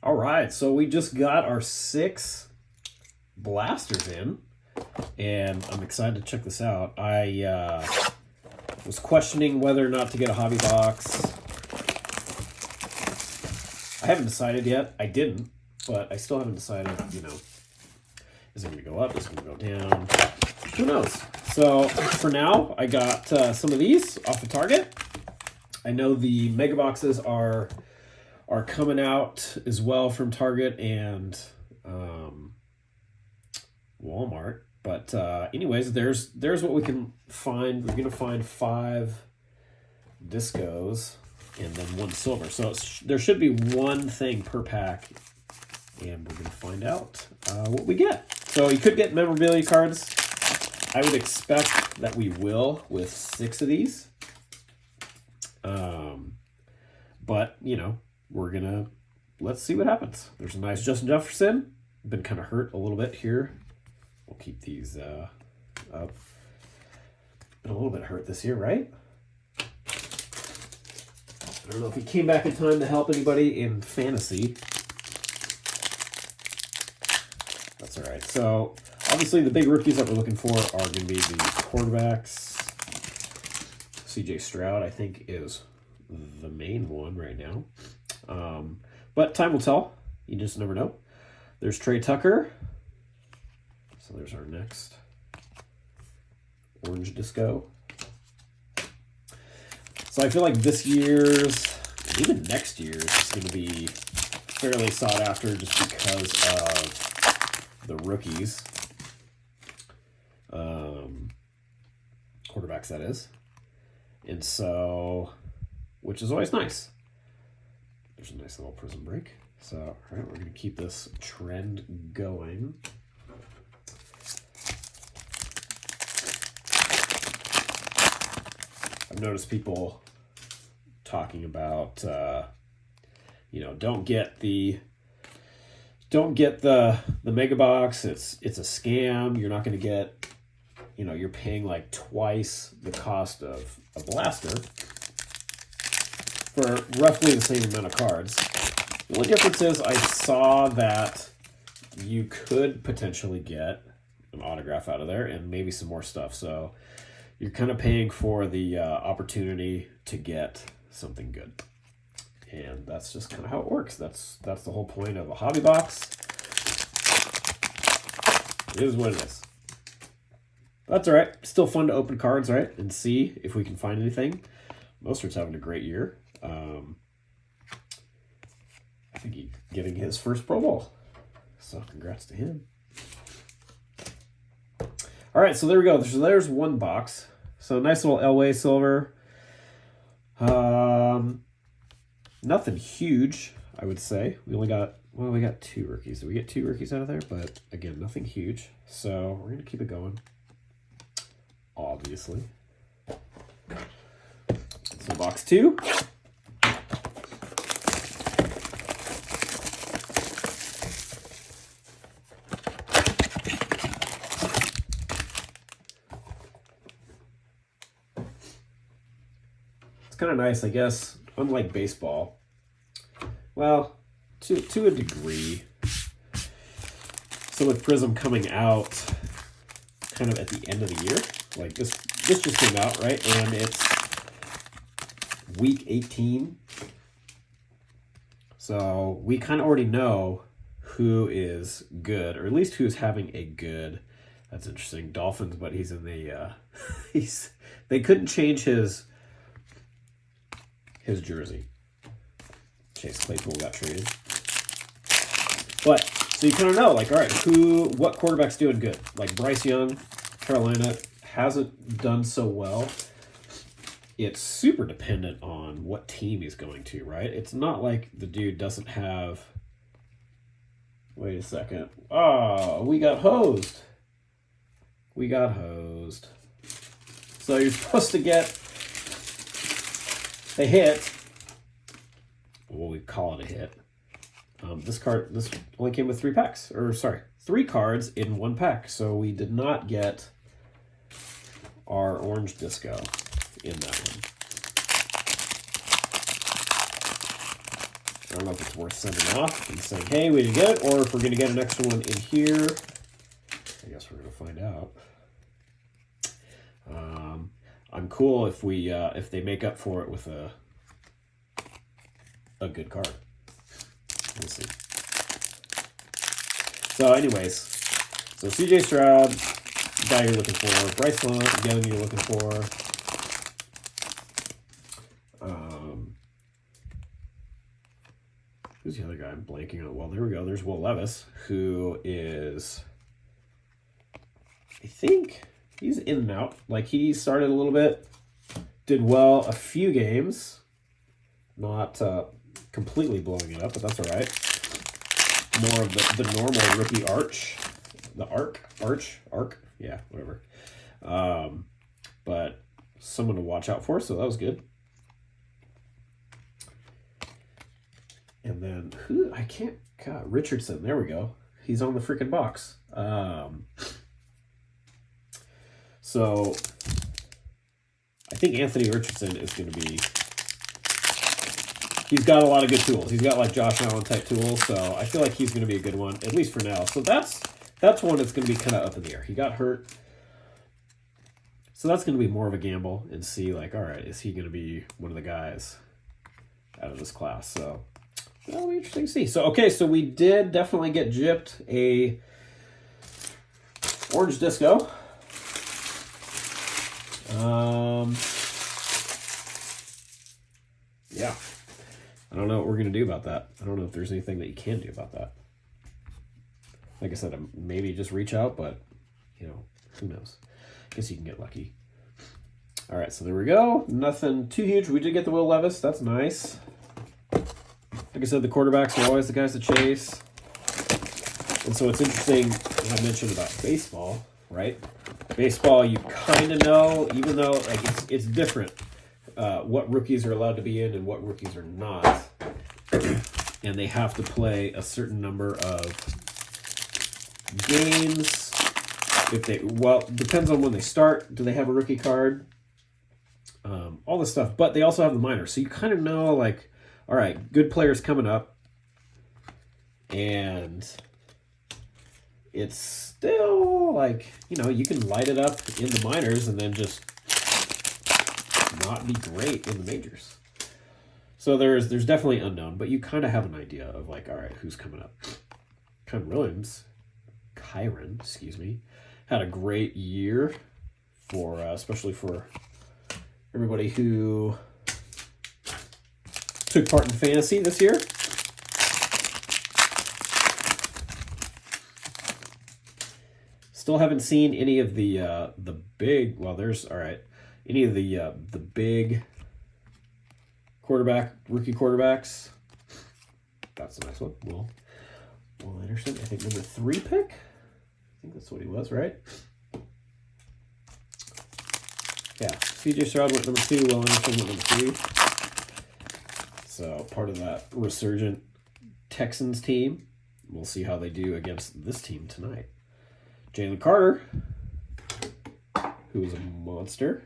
All right, so we just got our 6 blasters in, and I'm excited to check this out. I was questioning whether or not to get a hobby box. I haven't decided yet. I didn't, but I still haven't decided, you know, is it going to go up? Is it going to go down? Who knows? So for now, I got some of these off of Target. I know the mega boxes are coming out as well from Target and Walmart. But anyways, there's what we can find. We're going to find 5 discos and then 1 silver. So there should be 1 thing per pack, and we're going to find out what we get. So you could get memorabilia cards. I would expect that we will with 6 of these. But, you know, let's see what happens. There's a nice Justin Jefferson. Been kind of hurt a little bit here. We'll keep these up. Been a little bit hurt this year, right? I don't know if he came back in time to help anybody in fantasy. That's all right. So, obviously, the big rookies that we're looking for are going to be the quarterbacks. CJ Stroud, I think, is the main one right now. But time will tell. You just never know. There's Trey Tucker. So there's our next orange disco. So I feel like this year's, and even next year's, is going to be fairly sought after just because of the rookies. Quarterbacks, that is. And so, which is always nice. There's a nice little Prizm break. So, all right, we're going to keep this trend going. I've noticed people talking about, you know, don't get the mega box. It's a scam. You're not going to get, you know, you're paying like twice the cost of a blaster for roughly the same amount of cards. The only difference is I saw that you could potentially get an autograph out of there and maybe some more stuff. So you're kind of paying for the opportunity to get something good. And that's just kind of how it works. That's the whole point of a hobby box. It is what it is. That's all right. Still fun to open cards, right? And see if we can find anything. Mostert's having a great year. I think he's getting his first Pro Bowl. So congrats to him. All right, so there we go. There's 1 box. So nice little Elway silver. Nothing huge, I would say. We got 2 rookies. Did we get 2 rookies out of there? But again, nothing huge. So we're going to keep it going. Obviously. So box 2. It's kind of nice, I guess, unlike baseball. Well, to a degree. So with Prizm coming out kind of at the end of the year, like this just came out, right? And it's week 18. So we kind of already know who is good, or at least who's having a good, that's interesting, Dolphins, but he's in the, they couldn't change his jersey. Chase Claypool got traded. But, so you kind of know, like, all right, what quarterback's doing good? Like Bryce Young, Carolina, hasn't done so well. It's super dependent on what team he's going to, right? It's not like the dude doesn't have... Wait a second. Oh, we got hosed. So you're supposed to get a hit. Well, we call it a hit. This only came with 3 packs. Or, sorry, 3 cards in 1 pack. So we did not get our orange disco in that don't know if it's worth sending off and saying, hey, we didn't get it, or if we're going to get an extra one in here. I guess we're going to find out. I'm cool if we if they make up for it with a good card. We'll see. So anyways, so CJ Stroud, the guy you're looking for. Bryce Young you're looking for. Who's the other guy I'm blanking on? Well, there we go. There's Will Levis, who is, I think he's in and out. Like, he started a little bit, did well a few games, not completely blowing it up, but that's all right. More of the normal rookie arc, yeah, whatever. But someone to watch out for, so that was good. And then God, Richardson, there we go. He's on the freaking box. So I think Anthony Richardson is going to be, he's got a lot of good tools. He's got like Josh Allen type tools, so I feel like he's going to be a good one, at least for now. So that's one that's going to be kind of up in the air. He got hurt. So that's going to be more of a gamble and see like, all right, is he going to be one of the guys out of this class? So that'll be interesting to see. So, okay, so we did definitely get gypped a orange disco. Yeah. I don't know what we're going to do about that. I don't know if there's anything that you can do about that. Like I said, maybe just reach out, but, you know, who knows? Guess you can get lucky. All right, so there we go. Nothing too huge. We did get the Will Levis. That's nice. Like I said, the quarterbacks are always the guys to chase. And so it's interesting, I mentioned about baseball, right? Baseball, you kind of know, even though like it's different, what rookies are allowed to be in and what rookies are not. And they have to play a certain number of games. Depends on when they start. Do they have a rookie card? All this stuff. But they also have the minors. So you kind of know, like, all right, good players coming up. And it's still, like, you know, you can light it up in the minors and then just not be great in the majors. So there's definitely unknown, but you kind of have an idea of, like, all right, who's coming up. Kyron, excuse me, had a great year for, especially for everybody who took part in fantasy this year. Still haven't seen any of the big. Well, there's all right. Any of the big rookie quarterbacks. That's a nice one. Will Anderson, I think number 3 pick. I think that's what he was, right? Yeah, CJ Stroud went number 2, Will Anderson went number 3. So part of that resurgent Texans team. We'll see how they do against this team tonight. Jalen Carter, who is a monster.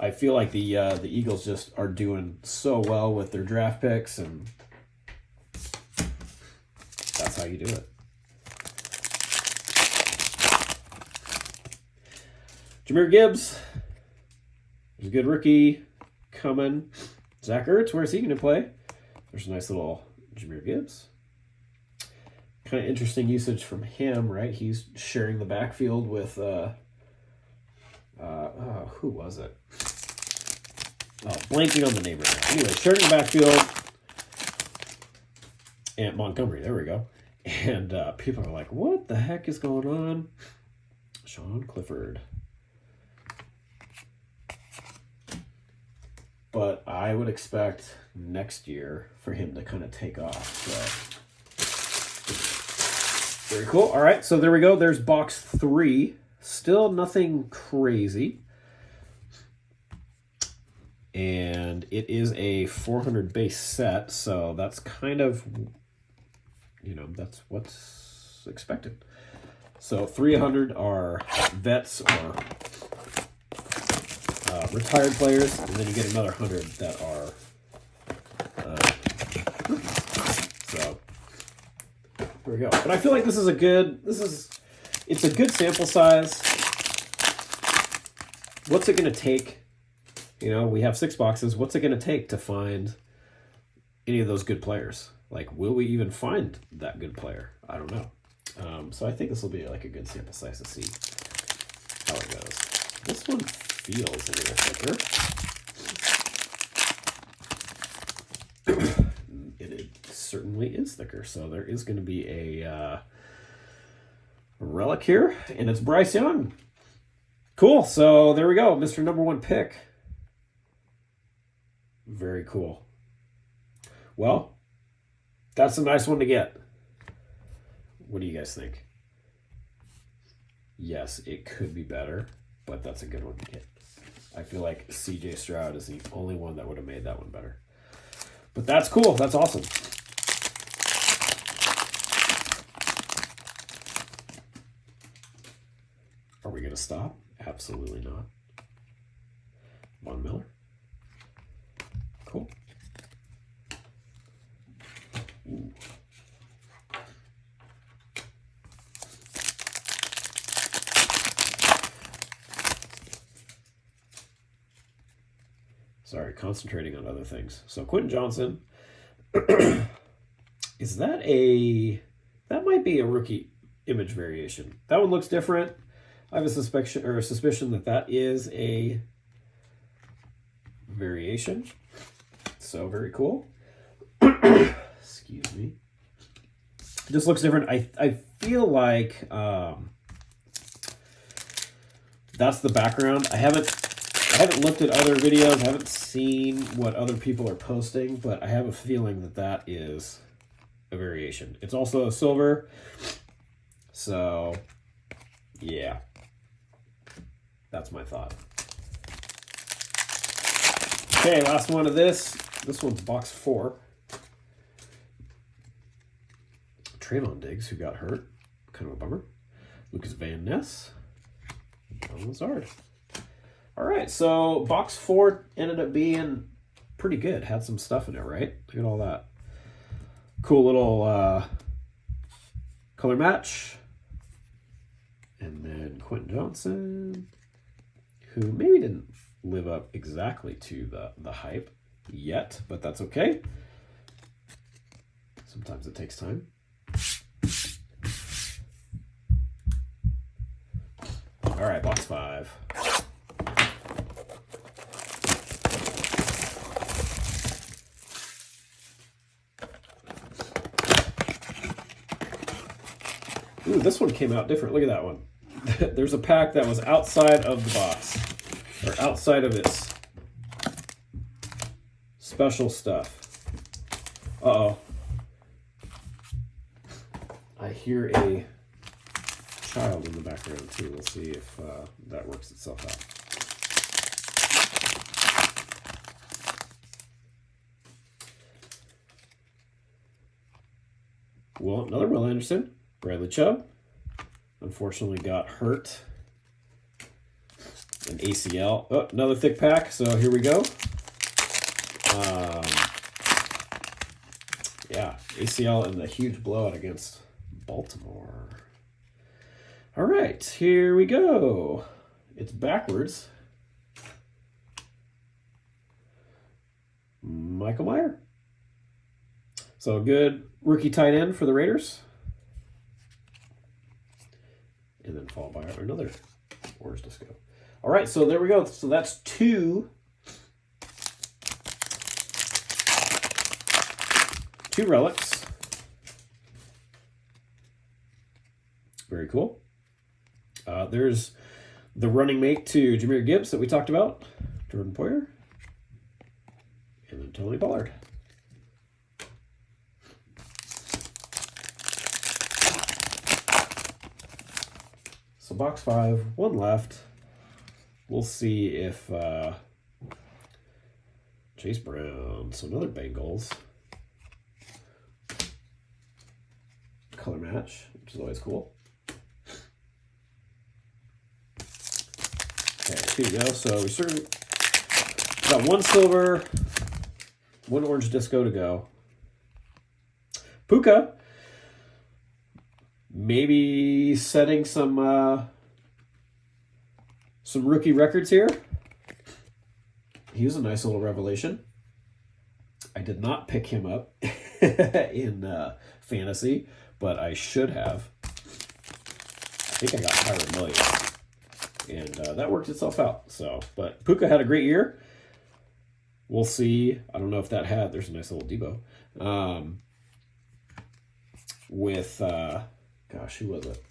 I feel like the Eagles just are doing so well with their draft picks, and that's how you do it. Jahmyr Gibbs is a good rookie coming. Zach Ertz, where's he going to play? There's a nice little Jahmyr Gibbs. Kind of interesting usage from him, right? He's sharing the backfield with, who was it? Oh, blanking on the name right now. Anyway, sharing the backfield. And Montgomery, there we go. And people are like, what the heck is going on? Sean Clifford. But I would expect next year for him to kind of take off. So very cool. All right, so there we go. There's box 3. Still nothing crazy. And it is a 400 base set, so that's kind of, you know, that's what's expected. So 300 are vets or retired players, and then you get another 100 that are There we go. But I feel like it's a good sample size. What's it going to take? You know, we have 6 boxes. What's it going to take to find any of those good players? Like, will we even find that good player? I don't know. So I think this will be like a good sample size to see how it goes. This one feels a little thicker. It certainly is thicker. So there is going to be a relic here, and it's Bryce Young. Cool. So there we go. Mr. Number 1 pick. Very cool. Well, that's a nice one to get. What do you guys think? Yes, it could be better, but that's a good one to get. I feel like CJ Stroud is the only one that would have made that one better. But that's cool. That's awesome. Are we going to stop? Absolutely not. Von Miller. Cool. Ooh. Sorry, concentrating on other things. So Quentin Johnson, is that that might be a rookie image variation. That one looks different. I have a suspicion that that is a variation. So very cool. Excuse me. It just looks different. I feel like that's the background. I haven't looked at other videos. I haven't seen what other people are posting, but I have a feeling that that is a variation. It's also a silver. So, yeah. That's my thought. Okay, last one of this. This one's box 4. Trayvon Diggs, who got hurt. Kind of a bummer. Lucas Van Ness. Alan Lazard. All right, so box 4 ended up being pretty good. Had some stuff in it, right? Look at all that. Cool little color match. And then Quentin Johnson, who maybe didn't live up exactly to the hype yet, but that's okay. Sometimes it takes time. All right, box 5. Ooh, this one came out different. Look at that one. There's a pack that was outside of the box, or outside of its special stuff. Uh-oh. I hear a child in the background too. We'll see if that works itself out. Well, another Will Anderson. Bradley Chubb, unfortunately got hurt. An ACL. Oh, another thick pack, so here we go. Yeah, ACL and the huge blowout against Baltimore. All right, here we go. It's backwards. Michael Mayer. So a good rookie tight end for the Raiders. And then followed by another orange disco. All right, so there we go. So that's 2 relics. Very cool. There's the running mate to Jahmyr Gibbs that we talked about, Jordan Poyer, and then Tony Pollard. So box 5, one left. We'll see if Chase Brown, so another Bengals color match, which is always cool. Okay, here we go. So we certainly got 1 silver, 1 orange disco to go. Puka, maybe setting some rookie records here. He was a nice little revelation. I did not pick him up in fantasy, but I should have. I think I got Tyler Million, and that worked itself out. So, but Puka had a great year. We'll see. I don't know if that had. There's a nice little Debo. With gosh, who was it?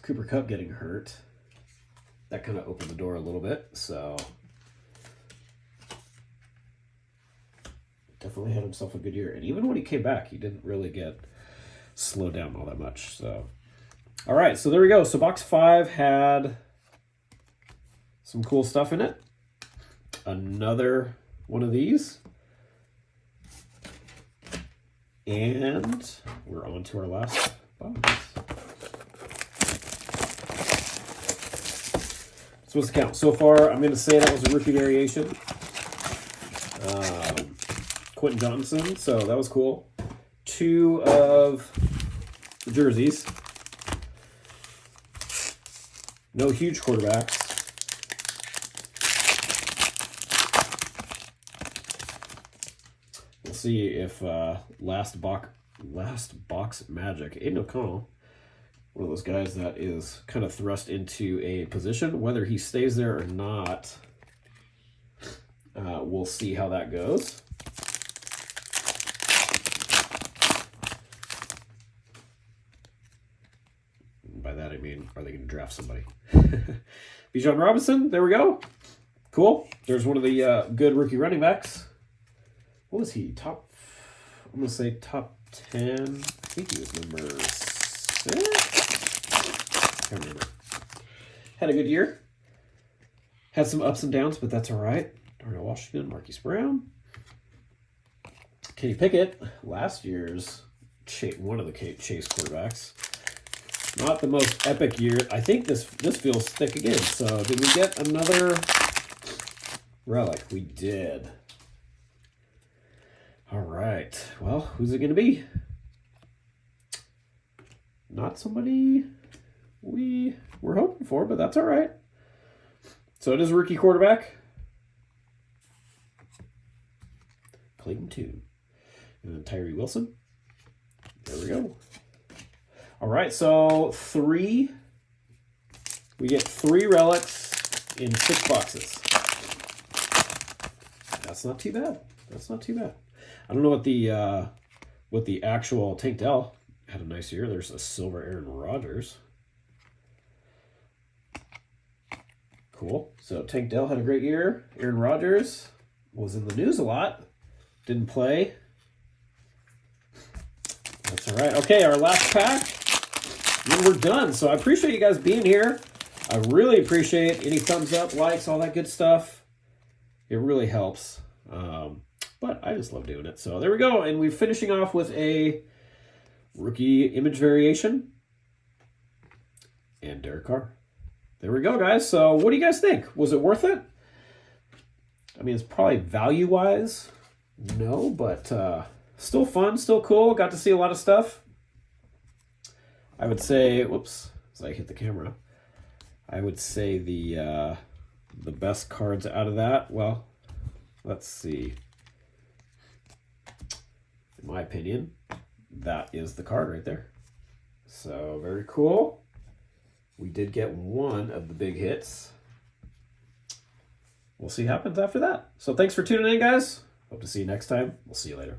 Cooper Kupp getting hurt. That kind of opened the door a little bit. So definitely had himself a good year. And even when he came back, he didn't really get slowed down all that much. So, all right. So there we go. So box 5 had some cool stuff in it. Another one of these. And we're on to our last box. So what's the count? So far, I'm going to say that was a rookie variation. Quentin Johnson, so that was cool. 2 of the jerseys. No huge quarterbacks. We'll see if last box magic. Aiden O'Connell, one of those guys that is kind of thrust into a position. Whether he stays there or not, we'll see how that goes. By that I mean, are they going to draft somebody? Bijan Robinson, there we go. Cool. There's one of the good rookie running backs. What was he? I'm going to say top 10. I think he was number 6. Can't remember. Had a good year. Had some ups and downs, but that's all right. Darnell Washington, Marquise Brown. Kenny Pickett, last year's one of the Chase quarterbacks. Not the most epic year. I think this feels thick again. So did we get another relic? We did. All right. Well, who's it going to be? Not somebody we were hoping for, but that's all right. So it is a rookie quarterback. Clayton Tune. And then Tyree Wilson. There we go. All right, so we get 3 relics in 6 boxes. That's not too bad. That's not too bad. I don't know what the actual Tank Dell had a nice year. There's a silver Aaron Rodgers. Cool. So Tank Dell had a great year. Aaron Rodgers was in the news a lot. Didn't play. That's all right. Okay, our last pack. And we're done. So I appreciate you guys being here. I really appreciate any thumbs up, likes, all that good stuff. It really helps. But I just love doing it. So there we go. And we're finishing off with a rookie image variation. And Derek Carr. There we go, guys. So what do you guys think? Was it worth it? I mean, it's probably value-wise. No, but still fun, still cool. Got to see a lot of stuff. I would say, whoops, as I hit the camera, I would say the best cards out of that, well, let's see. In my opinion, that is the card right there. So very cool. We did get one of the big hits. We'll see what happens after that. So thanks for tuning in, guys. Hope to see you next time. We'll see you later.